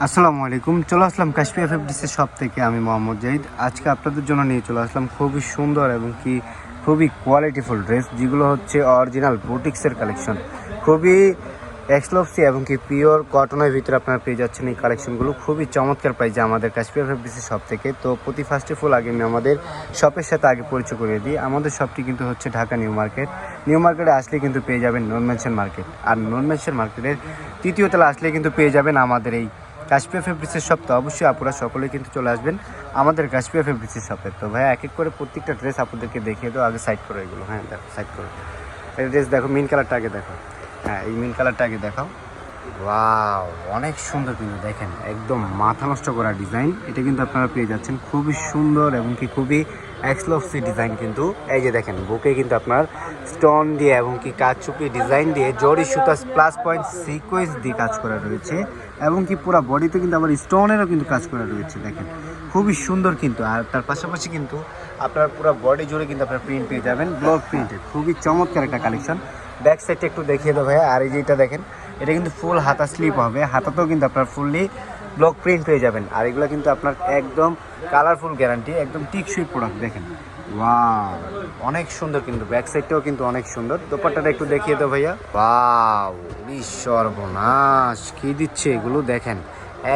আসসালামু আলাইকুম। চলে আসলাম কাশ্মীর ফেব্রিক্সের শপ থেকে। আমি মোহাম্মদ জাহিদ। আজকে আপনাদের জন্য নিয়ে চলে আসলাম খুবই সুন্দর এবং কি খুবই কোয়ালিটিফুল ড্রেস, যেগুলো হচ্ছে অরিজিনাল বুটিক্সের কালেকশন। খুবই এক্সক্লুসিভ এবং কি পিওর কটনের ভিতরে আপনারা পেয়ে যাচ্ছেন এই কালেকশনগুলো খুবই চমৎকার প্রাইসে আমাদের কাশ্মীর ফেব্রিক্সের শপ থেকে। তো প্রতি ফার্স্ট অফ অল আগে আমি আমাদের শপের সাথে আগে পরিচয় করিয়ে দিই। আমাদের শপটি কিন্তু হচ্ছে ঢাকা নিউ মার্কেট। নিউ মার্কেটে আসলে কিন্তু পেয়ে যাবেন নন মেনশন মার্কেট, আর নন মেনশন মার্কেটের তৃতীয় তলা আসলে কিন্তু পেয়ে যাবেন আমাদের এই কাশ্মীর ফেব্রিক্সের শপ। তো অবশ্যই আপনারা সকলেই কিন্তু চলে আসবেন আমাদের কাশ্মীর ফেব্রিক্সের শপে। তো ভাই এক এক করে প্রত্যেকটা ড্রেস আপনাদেরকে দেখিয়ে দাও। আগে সাইড করো এগুলো। হ্যাঁ দেখো, সাইড করো এই ড্রেস। দেখো মিন কালারটা আগে দেখো। হ্যাঁ এই মিন কালারটা আগে দেখাও। ওয়াও, অনেক সুন্দর কিন্তু দেখেন, একদম মাথা নষ্ট করা ডিজাইন। এটা কিন্তু আপনারা পেয়ে যাচ্ছেন খুবই সুন্দর এবং কি খুবই এক্সক্লুসিভ ডিজাইন। কিন্তু এই যে দেখেন বুকে কিন্তু আপনার স্টোন দিয়ে এবং কি কাজ চুপি ডিজাইন দিয়ে জরি সুতা প্লাস পয়েন্ট সিকোয়েন্স দিয়ে কাজ করা রয়েছে এবং কি পুরো বডিতে কিন্তু আবার স্টোনেরও কিন্তু কাজ করা রয়েছে। দেখেন খুবই সুন্দর কিন্তু। আর তার পাশাপাশি কিন্তু আপনার পুরো বডি জুড়ে কিন্তু আপনার প্রিন্ট পেয়ে যাবেন, ব্লক প্রিন্টের। খুবই চমৎকার একটা কালেকশন। ব্যাক সাইডটা একটু দেখিয়ে দেবো ভাইয়া। আর এই যেটা দেখেন, এটা কিন্তু ফুল হাতা স্লিপ হবে, হাতাতেও কিন্তু আপনার ফুললি ব্লক প্রিন্ট পেয়ে যাবেন। আর এগুলো কিন্তু আপনার একদম কালারফুল গ্যারান্টি, একদম টিকসই প্রোডাক্ট। দেখেন ওয়াও, অনেক সুন্দর কিন্তু। ব্যাক সাইডটাও কিন্তু অনেক সুন্দর। দোপাট্টাটা একটু দেখিয়ে দাও ভাইয়া। ওয়াও, সর্বনাশ কি দিচ্ছে এগুলো দেখেন,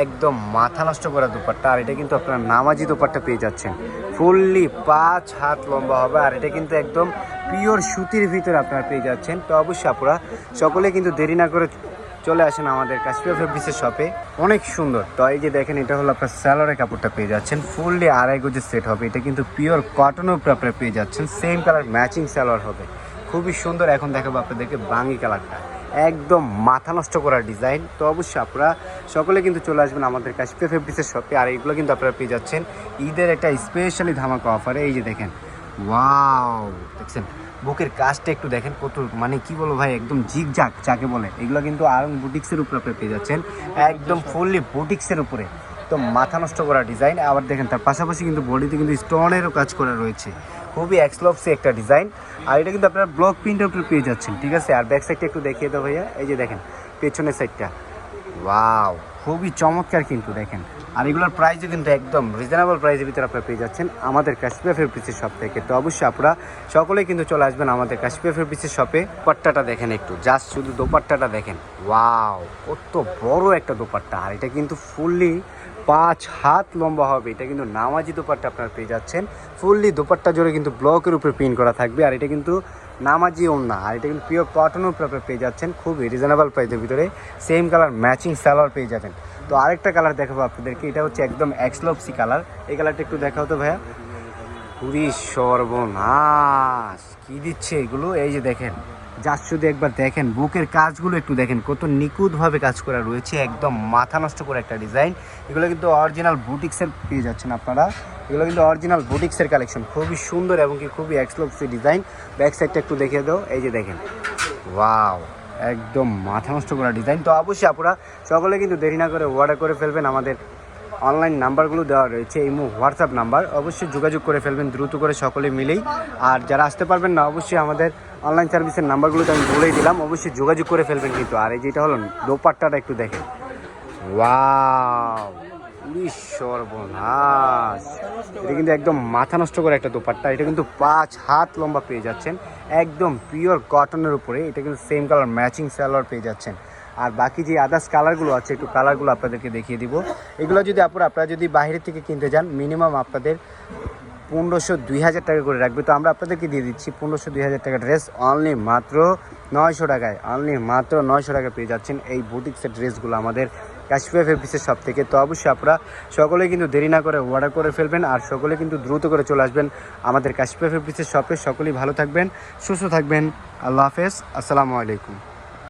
একদম মাথা নষ্ট করা দোপাট্টা। আর এটা কিন্তু আপনার নামাজি দোপাট্টা পেয়ে যাচ্ছেন, ফুললি 5 হাত লম্বা হবে। আর এটা কিন্তু একদম পিওর সুতির ভিতরে আপনারা পেয়ে যাচ্ছেন। তো অবশ্যই আপনারা সকলে কিন্তু দেরি না করে চলে আসেন আমাদের কাশ্মীর ফেব্রিক্সের শপে। অনেক সুন্দর। তো এই যে দেখেন, এটা হলো আপনার স্যালোয়ারের কাপড়টা পেয়ে যাচ্ছেন, ফুললি 2.5 গজের সেট হবে। এটা কিন্তু পিওর কটনের উপরে আপনারা পেয়ে যাচ্ছেন, সেম কালার ম্যাচিং স্যালোয়ার হবে, খুবই সুন্দর। এখন দেখাবো আপনাদেরকে বাঙ্গি কালারটা, একদম মাথা নষ্ট করা ডিজাইন। তো অবশ্যই আপনারা সকলে কিন্তু চলে আসবেন আমাদের কাশ্মীর ফেব্রিক্সের শপে। আর এইগুলো কিন্তু আপনারা পেয়ে যাচ্ছেন ঈদের একটা স্পেশালি ধামাকা অফারে। এই যে দেখেন ওয়াও, দেখছেন বুকের কাজটা একটু দেখেন কত, মানে কি বলবো ভাই, একদম জিগজাগ যাকে বলে। এগুলো কিন্তু আরং বুটিক্সের উপরে আপনি পেয়ে যাচ্ছেন, একদম ফুললি বুটিক্সের উপরে। তো মাথা নষ্ট করা ডিজাইন। আবার দেখেন তার পাশাপাশি কিন্তু বডিতে কিন্তু স্টোনেরও কাজ করা রয়েছে, খুবই এক্সক্লুসিভ একটা ডিজাইন। আর এটা কিন্তু আপনারা ব্লক প্রিন্টের উপরে পেয়ে যাচ্ছেন, ঠিক আছে। আর ব্যাক সাইডটা একটু দেখিয়ে দাও ভাইয়া। এই যে দেখেন পেছনের সাইডটা, ওয়াও খুবই চমৎকার কিন্তু দেখেন। আর এগুলোর প্রাইসও কিন্তু একদম রিজনেবল প্রাইসের ভিতরে আপনারা পেয়ে যাচ্ছেন আমাদের কাশ্মীর ফেব্রিক্সের শপ থেকে। তো অবশ্যই আপনারা সকলেই কিন্তু চলে আসবেন আমাদের কাশ্মীর ফেব্রিক্সের শপে। দোপাট্টাটা দেখেন একটু, জাস্ট শুধু দোপাট্টাটা দেখেন, ওয়াও কত বড় একটা দোপাট্টা। আর এটা কিন্তু ফুললি 5 হাত লম্বা হবে। এটা কিন্তু নামাজি দোপাট্টা আপনারা পেয়ে যাচ্ছেন, ফুললি দোপাট্টা জুড়ে কিন্তু ব্লকের উপরে প্রিন্ট করা থাকবে। আর এটা কিন্তু নামাজি ওড়না, আর এটা কিন্তু পিওর কটনের উপরে আপনারা পেয়ে যাচ্ছেন খুবই রিজনেবল প্রাইসের ভিতরে। সেম কালার ম্যাচিং সালোয়ার পেয়ে যাবেন। তো আরেকটা কালার দেখাবো আপনাদেরকে, এটা হচ্ছে একদম এক্সক্লুসিভ কালার। এই কালারটা একটু দেখাও তো ভাইয়া। পুরি সর্বনাশ কি দিচ্ছে এগুলো। এই যে দেখেন, জাস্ট শুধু একবার দেখেন বুকের কাজগুলো একটু দেখেন, কত নিখুঁতভাবে কাজ করা রয়েছে, একদম মাথা নষ্ট করে একটা ডিজাইন। এগুলো কিন্তু অরিজিনাল বুটিক্সের পেয়ে যাচ্ছেন আপনারা। এগুলো কিন্তু অরিজিনাল বুটিক্সের কালেকশন, খুবই সুন্দর এবং কি খুবই এক্সক্লুসিভ ডিজাইন। ব্যাক সাইডটা একটু দেখিয়ে দাও। এই যে দেখেন ওয়াও, একদম মাথা নষ্ট করা ডিজাইন। তো অবশ্যই আপনারা সকলে কিন্তু দেরি না করে অর্ডার করে ফেলবেন। আমাদের অনলাইন নাম্বারগুলো দেওয়া রয়েছে, ইমো হোয়াটসঅ্যাপ নাম্বার, অবশ্যই যোগাযোগ করে ফেলবেন দ্রুত করে সকলে মিলেই। আর যারা আসতে পারবেন না, অবশ্যই আমাদের অনলাইন সার্ভিসের নাম্বারগুলো তো আমি বলেই দিলাম, অবশ্যই যোগাযোগ করে ফেলবেন কিন্তু। আর এই যেটা হলো দোপাট্টাটা একটু দেখেন, ওয়াও সর্বনাশ, এটা কিন্তু একদম মাথা নষ্ট করে একটা দোপাট্টা। এটা কিন্তু 5 হাত লম্বা পেয়ে যাচ্ছেন, একদম পিওর কটনের উপরে। এটা কিন্তু সেম কালার ম্যাচিং সালোয়ার পেয়ে যাচ্ছেন। আর বাকি যে আদার্স কালারগুলো আছে, একটু কালারগুলো আপনাদেরকে দেখিয়ে দিব। এগুলো যদি আপনারা যদি বাইরে থেকে কিনতে যান, মিনিমাম আপনাদের 1500-2000 টাকা করে রাখবে। তো আমরা আপনাদেরকে দিয়ে দিচ্ছি 1500-2000 টাকা ড্রেস অনলি মাত্র 900 টাকায়। অনলি মাত্র 900 টাকা পেয়ে যাচ্ছেন এই বুটিক্সের ড্রেসগুলো আমাদের কাশ্মীর ফেব্রিক্সের শপ থেকে। তো অবশ্যই আপনারা সকলে কিন্তু দেরি না করে অর্ডার করে ফেলবেন। আর সকলে কিন্তু দ্রুত করে চলে আসবেন আমাদের কাশ্মীর ফেব্রিক্সের শপে। সকলেই ভালো থাকবেন, সুস্থ থাকবেন। আল্লাহ হাফেজ, আসসালামু আলাইকুম।